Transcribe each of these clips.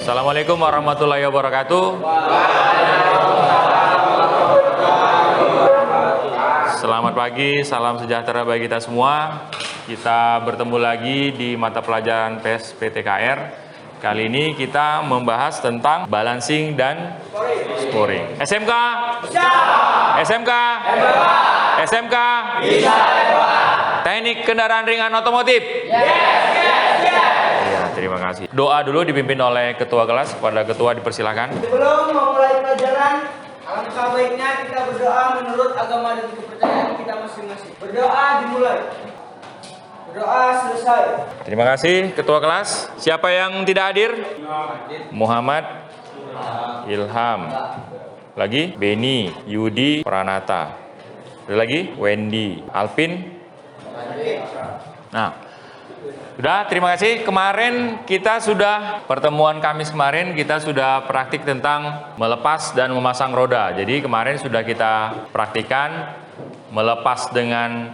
Assalamualaikum warahmatullahi wabarakatuh. Selamat pagi, salam sejahtera bagi kita semua. Kita bertemu lagi di mata pelajaran PES PTKR. Kali ini kita membahas tentang balancing dan sporing. SMK? Bisa. SMK? SMK? Bisa. Teknik kendaraan ringan otomotif? Ya, terima kasih. Doa dulu dipimpin oleh ketua kelas. Kepada ketua dipersilakan. Sebelum memulai pelajaran, alangkah baiknya kita berdoa menurut agama dan kepercayaan kita masing-masing. Berdoa dimulai. Berdoa selesai. Terima kasih ketua kelas. Siapa yang tidak hadir? Muhammad Ilham. Lagi? Beni, Yudi, Pranata. Ada lagi? Wendy, Alvin. Nah, sudah, terima kasih. Kemarin kita sudah, pertemuan Kamis kemarin kita sudah praktik tentang melepas dan memasang roda. Jadi kemarin sudah kita praktikan melepas dengan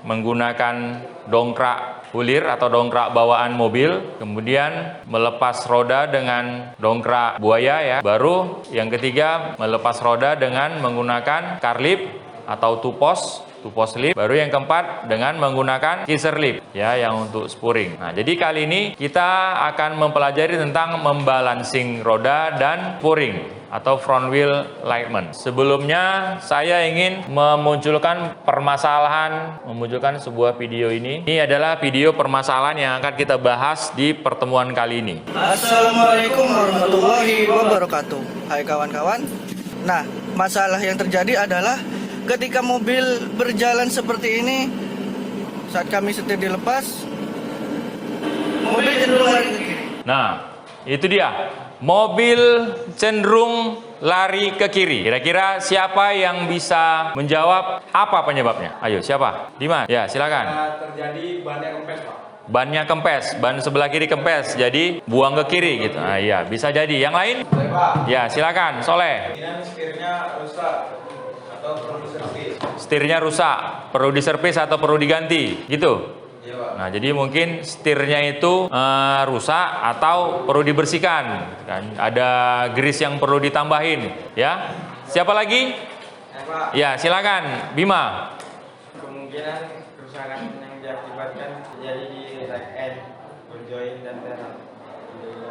menggunakan dongkrak hulir atau dongkrak bawaan mobil, kemudian melepas roda dengan dongkrak buaya ya. Baru yang ketiga melepas roda dengan menggunakan car lip atau tupos lip. Baru yang keempat dengan menggunakan kisser lip ya, yang untuk sporing. Nah, jadi kali ini kita akan mempelajari tentang membalancing roda dan sporing atau front wheel alignment. Sebelumnya saya ingin memunculkan sebuah video ini. Ini adalah video permasalahan yang akan kita bahas di pertemuan kali ini. Assalamualaikum warahmatullahi wabarakatuh. Hai kawan-kawan. Nah, masalah yang terjadi adalah ketika mobil berjalan seperti ini, saat kami setir dilepas, mobil cenderung lari ke kiri. Nah, itu dia. Mobil cenderung lari ke kiri. Kira-kira siapa yang bisa menjawab apa penyebabnya? Ayo, siapa? Dimas. Ya, silakan. Terjadi bannya kempes, Pak. Bannya kempes, ban sebelah kiri kempes, jadi buang ke kiri gitu. Nah, iya, bisa jadi. Yang lain? Pak. Ya, silakan. Soleh. Kemungkinan setirnya rusak atau perlu diservis. Setirnya rusak, perlu diservis atau perlu diganti, gitu. Iya, Pak. Nah, jadi mungkin setirnya itu rusak atau perlu dibersihkan, kan? Ada grease yang perlu ditambahin, ya. Siapa lagi? Pak. Ya, silakan, Bima. Kemungkinan kerusakan yang diakibatkan terjadi di rack end, ball joint dan terang.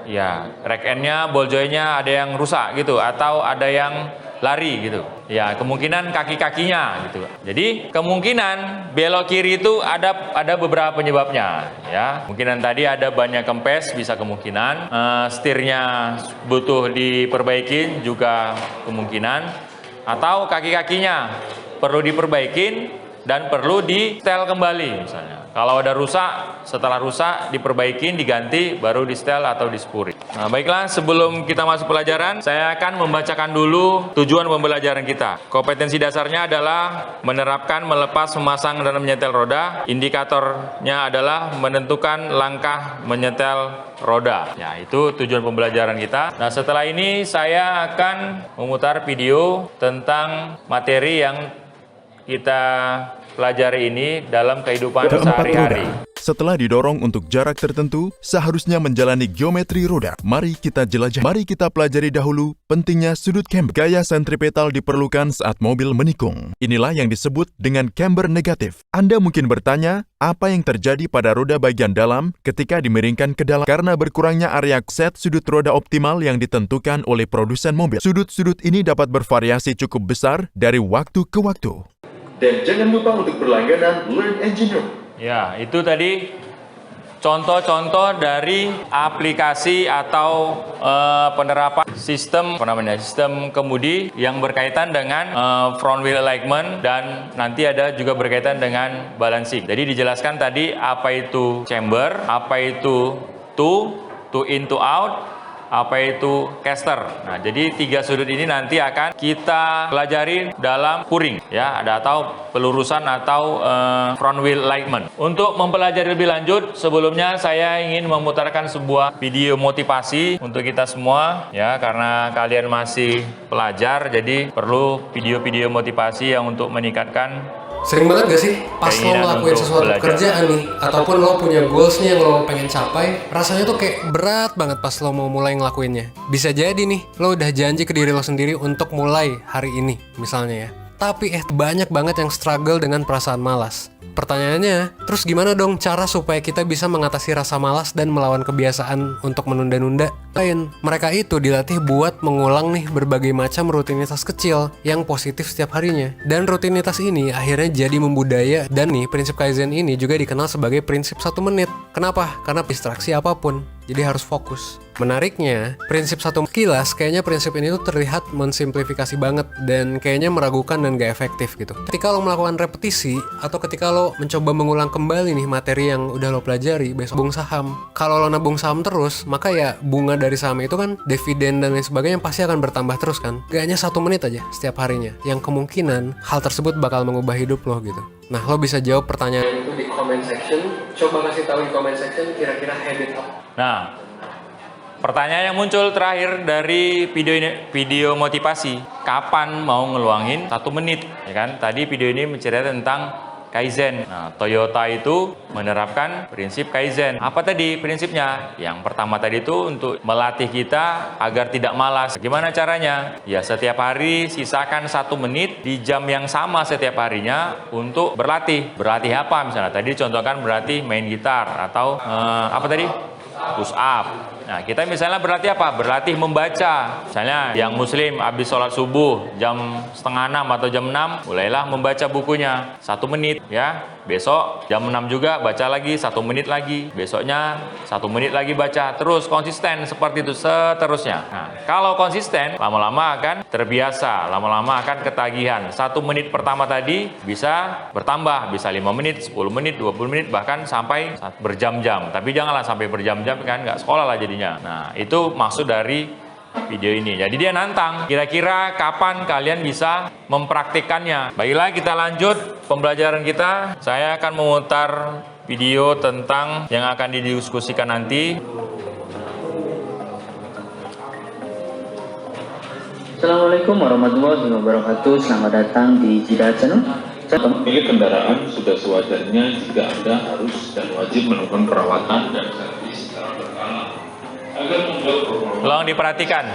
Ya, rack end-nya, ball joint-nya ada yang rusak gitu, atau ada yang lari gitu. Ya, kemungkinan kaki-kakinya gitu. Jadi kemungkinan belok kiri itu ada beberapa penyebabnya. Ya, kemungkinan tadi ada banyak kempes, bisa kemungkinan. Setirnya butuh diperbaikin juga kemungkinan. Atau kaki-kakinya perlu diperbaikin dan perlu di setel kembali misalnya. Kalau ada rusak, setelah rusak diperbaikin, diganti, baru di setel atau dispuri. Nah, baiklah, sebelum kita masuk pelajaran, saya akan membacakan dulu tujuan pembelajaran kita. Kompetensi dasarnya adalah menerapkan, melepas, memasang, dan menyetel roda. Indikatornya adalah menentukan langkah menyetel roda. Ya, itu tujuan pembelajaran kita. Nah, setelah ini saya akan memutar video tentang materi yang kita pelajari ini dalam kehidupan sehari-hari. Setelah didorong untuk jarak tertentu, seharusnya menjalani geometri roda. Mari kita jelajah. Mari kita pelajari dahulu pentingnya sudut camber. Gaya sentripetal diperlukan saat mobil menikung. Inilah yang disebut dengan camber negatif. Anda mungkin bertanya, apa yang terjadi pada roda bagian dalam ketika dimiringkan ke dalam? Karena berkurangnya area set sudut roda optimal yang ditentukan oleh produsen mobil. Sudut-sudut ini dapat bervariasi cukup besar dari waktu ke waktu. Dan jangan lupa untuk berlangganan Learn Engineer. Ya, itu tadi contoh-contoh dari aplikasi atau penerapan sistem sistem kemudi yang berkaitan dengan front wheel alignment, dan nanti ada juga berkaitan dengan balancing. Jadi dijelaskan tadi apa itu chamber, apa itu to in to out, apa itu caster. Nah, jadi tiga sudut ini nanti akan kita pelajari dalam puring ya, ada atau pelurusan atau front wheel alignment. Untuk mempelajari lebih lanjut, sebelumnya saya ingin memutarkan sebuah video motivasi untuk kita semua ya, karena kalian masih pelajar, jadi perlu video-video motivasi yang untuk meningkatkan Sering banget gak sih pas lo Keinginan ngelakuin untuk sesuatu belajar. pekerjaan nih, ataupun lo punya goals nih yang lo pengen capai, rasanya tuh kayak berat banget pas lo mau mulai ngelakuinnya. Bisa jadi nih, lo udah janji ke diri lo sendiri untuk mulai hari ini, misalnya ya. Tapi banyak banget yang struggle dengan perasaan malas. Pertanyaannya, terus gimana dong cara supaya kita bisa mengatasi rasa malas dan melawan kebiasaan untuk menunda-nunda? Mereka itu dilatih buat mengulang nih berbagai macam rutinitas kecil yang positif setiap harinya. Dan rutinitas ini akhirnya jadi membudaya, dan nih prinsip Kaizen ini juga dikenal sebagai prinsip 1 menit. Kenapa? Karena distraksi apapun, jadi harus fokus. Menariknya, prinsip 1 kilas kayaknya prinsip ini tuh terlihat mensimplifikasi banget dan kayaknya meragukan dan gak efektif gitu. Ketika lo melakukan repetisi atau ketika lo mencoba mengulang kembali nih materi yang udah lo pelajari, besok nabung saham. Kalau lo nabung saham terus, maka ya bunga dari saham itu kan dividen dan lain sebagainya pasti akan bertambah terus kan. Gak hanya 1 menit aja setiap harinya, yang kemungkinan hal tersebut bakal mengubah hidup lo gitu. Nah, lo bisa jawab pertanyaan itu di comment section. Coba kasih tahu di comment section kira-kira habit apa. Nah, pertanyaan yang muncul terakhir dari video motivasi, kapan mau ngeluangin 1 menit, ya kan? Tadi video ini menceritakan tentang Kaizen. Nah, Toyota itu menerapkan prinsip Kaizen. Apa tadi prinsipnya? Yang pertama tadi itu untuk melatih kita agar tidak malas. Gimana caranya? Ya, setiap hari sisakan 1 menit di jam yang sama setiap harinya untuk berlatih. Berlatih apa? Misalnya tadi contohkan berlatih main gitar atau apa tadi? Push up. Nah, kita misalnya berlatih apa? Berlatih membaca. Misalnya yang muslim habis sholat subuh jam 5:30 atau jam 6, mulailah membaca bukunya 1 menit ya. Besok jam 6 juga baca lagi 1 menit lagi. Besoknya 1 menit lagi baca. Terus konsisten seperti itu seterusnya. Nah, kalau konsisten lama-lama akan terbiasa, lama-lama akan ketagihan. 1 menit pertama tadi bisa bertambah, bisa 5 menit, 10 menit, 20 menit, bahkan sampai berjam-jam. Tapi janganlah sampai berjam-jam kan, nggak sekolah lah jadinya. Nah, itu maksud dari video ini. Jadi dia nantang, kira-kira kapan kalian bisa mempraktikkannya. Baiklah, kita lanjut pembelajaran kita. Saya akan memutar video tentang yang akan didiskusikan nanti. Assalamualaikum warahmatullahi wabarakatuh. Selamat datang di Jidat Channel. Pemilik kendaraan sudah sewajarnya jika Anda harus dan wajib melakukan perawatan dan servis secara berkala agar membuat Tolong diperhatikan.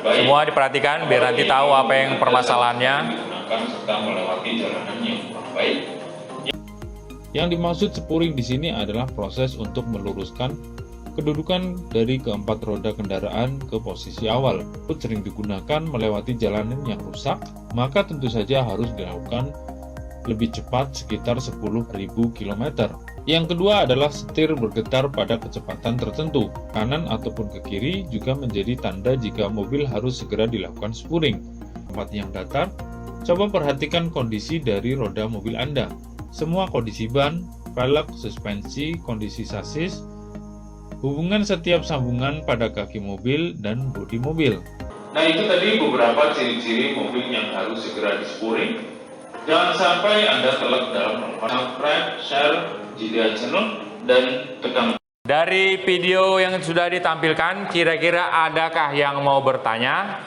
Semua diperhatikan biar nanti tahu apa yang permasalahannya. serta melewati jalanan yang baik. Yang dimaksud spuring di sini adalah proses untuk meluruskan kedudukan dari keempat roda kendaraan ke posisi awal. Sering digunakan melewati jalanan yang rusak, maka tentu saja harus dilakukan lebih cepat sekitar 10.000 km. Yang kedua adalah setir bergetar pada kecepatan tertentu. Kanan ataupun ke kiri juga menjadi tanda jika mobil harus segera dilakukan spuring. Tempat yang datar, coba perhatikan kondisi dari roda mobil Anda. Semua kondisi ban, velg, suspensi, kondisi sasis, hubungan setiap sambungan pada kaki mobil dan bodi mobil. Nah, itu tadi beberapa ciri-ciri mobil yang harus segera dispuring. Jangan sampai Anda telak dalam melakukan subscribe, share Jidat Channel, dan tekan. Dari video yang sudah ditampilkan, kira-kira adakah yang mau bertanya?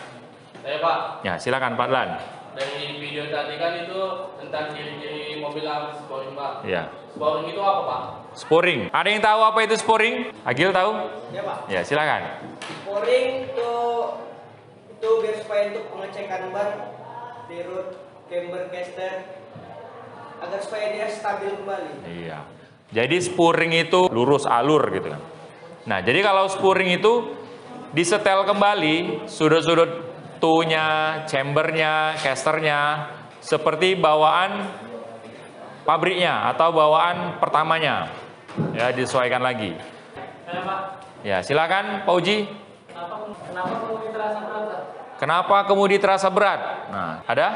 Saya Pak, Ya, silakan Pak Lan. dari video tadi kan itu tentang ciri-ciri mobil harus spuring Pak. Ya. Spuring itu apa Pak? Spuring. Ada yang tahu apa itu spuring? Agil tahu? Ya Pak. Ya, silakan. Spuring itu biar supaya untuk pengecekan ban, dirut, camber, caster, agar supaya dia stabil kembali. Iya. Jadi spuring itu lurus alur gitu kan. Nah, jadi kalau spuring itu disetel kembali sudut-sudut tunya, chambernya, casternya seperti bawaan pabriknya atau bawaan pertamanya. Ya, disesuaikan lagi. Ya, silakan Pak Uji. Kenapa kemudi terasa berat? Kenapa kemudi terasa berat? Nah, ada?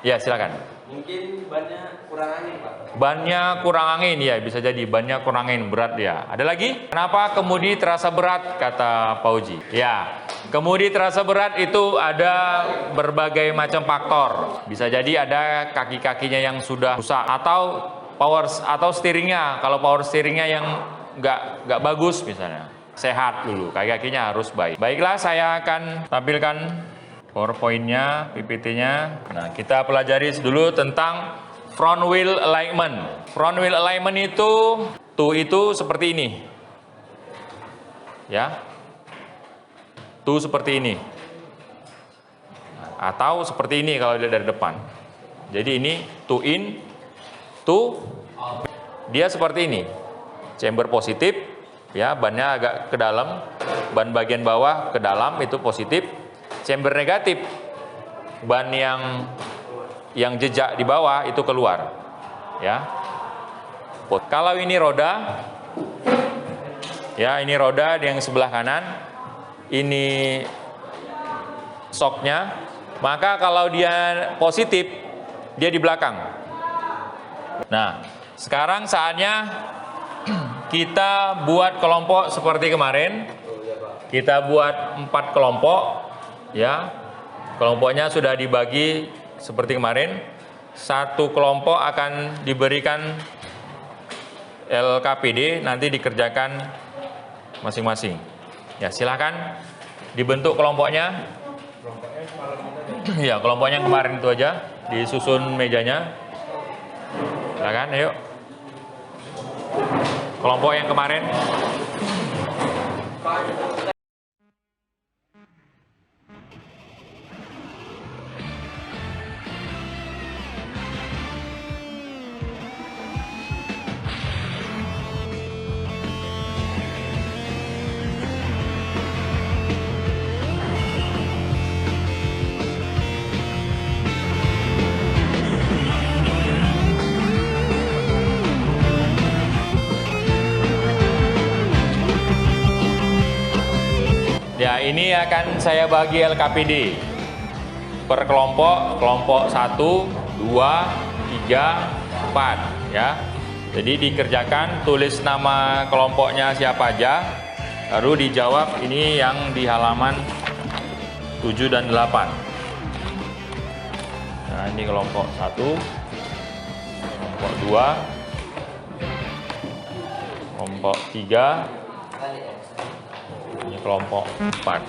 Ya, silakan. Mungkin bannya kurang angin Pak. Bannya kurang angin, ya bisa jadi bannya kurang angin, berat ya. Ada lagi? Kenapa kemudi terasa berat, kata Pak Uji? Ya, kemudi terasa berat itu ada berbagai macam faktor. Bisa jadi ada kaki-kakinya yang sudah rusak atau steeringnya. Kalau power steeringnya yang nggak bagus misalnya, sehat dulu, kaki-kakinya harus baik. Baiklah, saya akan tampilkan PowerPoint-nya, PPT-nya. Nah, kita pelajari dulu tentang front wheel alignment. Front wheel alignment itu seperti ini. Ya. Tuh seperti ini. Atau seperti ini kalau dilihat dari depan. Jadi ini to in, to dia seperti ini. Chamber positif, ya, bannya agak ke dalam, ban bagian bawah ke dalam itu positif. Chamber negatif, ban yang jejak di bawah itu keluar, ya. Kalau ini roda, ya, ini roda yang sebelah kanan, ini shocknya, maka kalau dia positif, dia di belakang. Nah, sekarang saatnya kita buat kelompok seperti kemarin. Kita buat 4 kelompok, ya. Kelompoknya sudah dibagi seperti kemarin. Satu kelompok akan diberikan LKPD, nanti dikerjakan masing-masing. Ya, silakan dibentuk kelompoknya. Ya, kelompoknya kemarin itu aja, disusun mejanya. Silakan, ayo. Kelompok yang kemarin. Ya, ini akan saya bagi LKPD per kelompok, kelompok 1, 2, 3, 4, ya. Jadi dikerjakan, tulis nama kelompoknya siapa aja, baru dijawab ini yang di halaman 7 dan 8. Nah, ini kelompok 1, kelompok 2, kelompok 3, ini kelompok 4.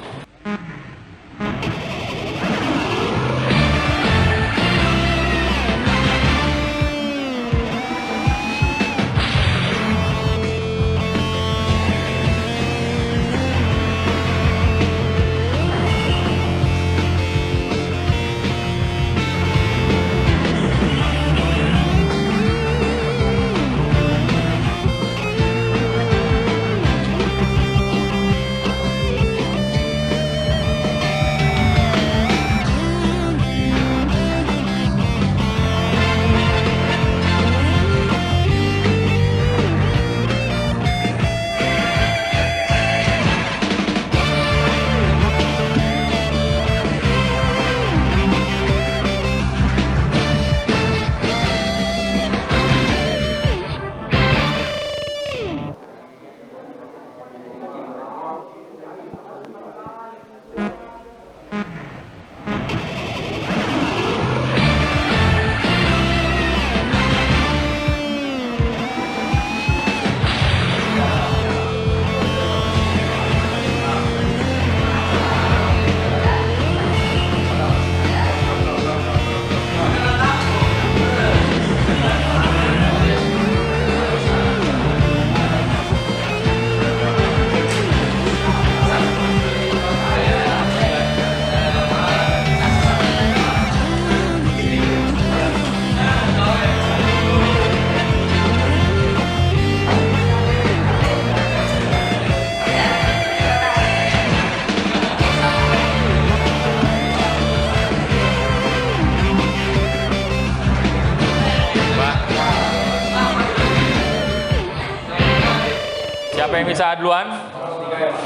Siapa yang bisa duluan?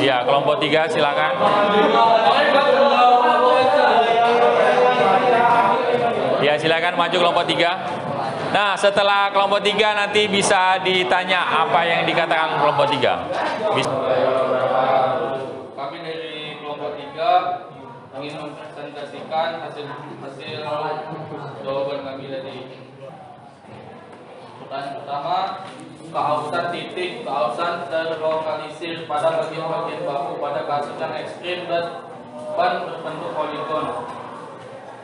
Ya, kelompok 3 silakan. Ya, silakan maju kelompok 3. Nah, setelah kelompok 3 nanti bisa ditanya apa yang dikatakan kelompok 3. Kami dari kelompok 3 ingin mempresentasikan hasil jawaban kami tadi. Pertanyaan pertama, keausan titik, keausan terlokalisir pada bagian-bagian baku pada kasus yang ekstrim dan ban berbentuk poligon.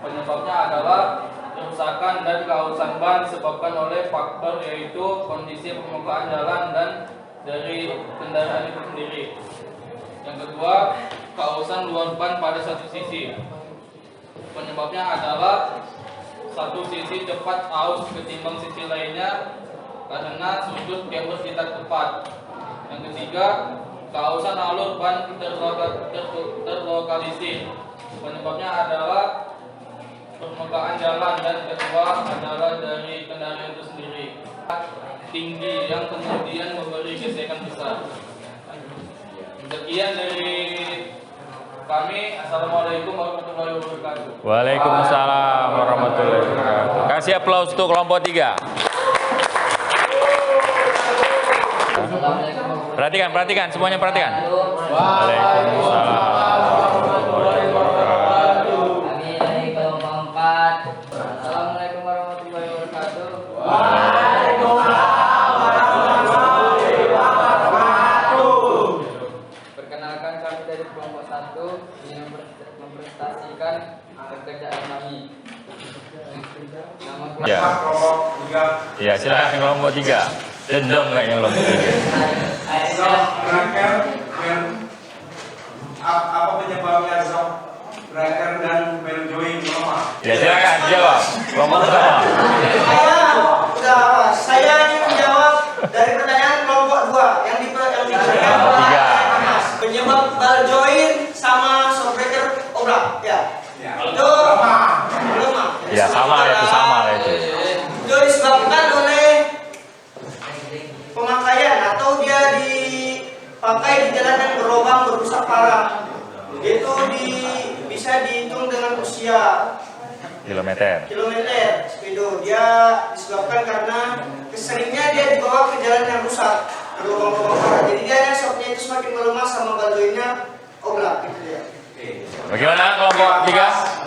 Penyebabnya adalah kerusakan dan kausan ban disebabkan oleh faktor yaitu kondisi permukaan jalan dan dari kendaraan itu sendiri. Yang kedua, kausan luar ban pada satu sisi. Penyebabnya adalah satu sisi cepat aus ketimbang sisi lainnya karena sudut camber tidak tepat. Yang ketiga, kausan alur ban terlokalisir. Penyebabnya adalah permukaan jalan dan kedua adalah dari kendaraan itu sendiri tinggi yang kemudian memberi gesekan besar. Sekian dari kami. Assalamualaikum warahmatullahi wabarakatuh. Waalaikumsalam warahmatullahi wabarakatuh. Kasih aplaus untuk kelompok 3. Perhatikan, semuanya perhatikan. Waalaikumsalam warahmatullahi wabarakatuh. Kami dari kelompok 4. Assalamualaikum warahmatullahi wabarakatuh. Perkenalkan, kami dari kelompok 1 ingin mempresentasikan pekerjaan kami. Nama Ya. Ya, silakan yang kelompok 3. Dendam nggak yang kelompok 3? Apa penyebabnya shock breaker dan bell joint lemah? Ya, silakan jawab. Kelompok pertama. Saya ingin menjawab dari pertanyaan kelompok 2 yang diberikan Kelompok 3. penyebab ball joint sama shockbreaker oblak ya. Itu lemah. Ya, sama itu. Itu disebabkan oleh pemakaian atau dia dipakai di jalan yang berlubang berusak parah. Itu bisa dihitung dengan usia Kilometer. speedo. Dia disebabkan karena keseringnya dia dibawa ke jalan yang rusak berlubang-lubang parah. Jadi dia shocknya itu semakin melemah sama baldoinnya oblak gitu ya. Bagaimana kelompok 3?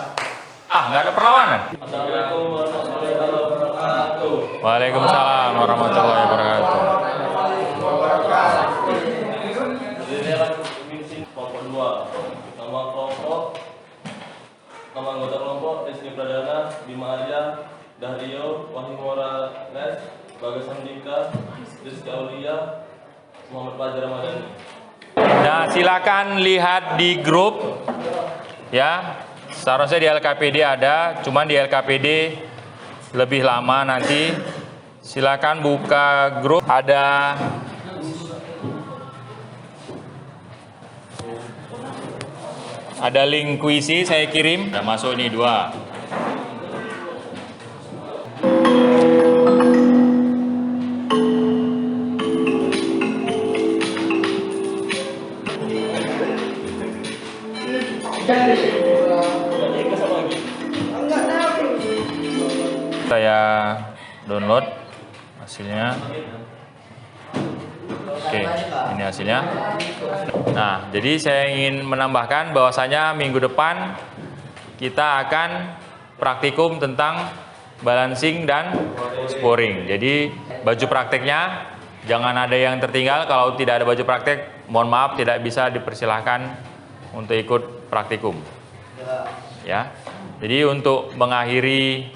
Nggak ada perlawanan. Assalamualaikum warahmatullahi wabarakatuh. Waalaikumsalam warahmatullahi wabarakatuh. Kelompok 2. Nama anggota kelompok Rizky Pradana, Bima Arya, Dahrio, Wahyu Morales, Bagas Andika, Rizky Aulia, Muhammad Fajar Ramadhani. Nah, silakan lihat di grup ya. Seharusnya di LKPD ada, cuman di LKPD lebih lama nanti. Silakan buka grup, ada link kuisi saya kirim. Udah masuk nih 2. Saya download hasilnya. Oke, ini hasilnya. Nah, jadi saya ingin menambahkan bahwasanya minggu depan kita akan praktikum tentang balancing dan sporing. Jadi baju prakteknya jangan ada yang tertinggal. Kalau tidak ada baju praktek, mohon maaf tidak bisa dipersilahkan untuk ikut praktikum. Ya. Jadi untuk mengakhiri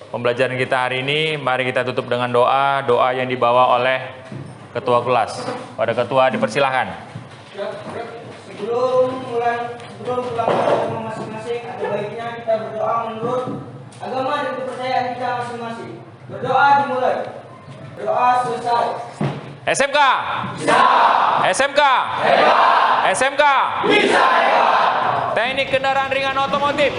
pembelajaran kita hari ini, mari kita tutup dengan doa yang dibawa oleh ketua kelas. Pada ketua dipersilahkan. Sebelum pulang ke rumah masing-masing, ada baiknya kita berdoa menurut agama dan kepercayaan kita masing-masing. Berdoa dimulai. Berdoa selesai. SMK. Bisa. SMK. Hebat. SMK. Bisa. Hebat. Teknik kendaraan ringan otomotif.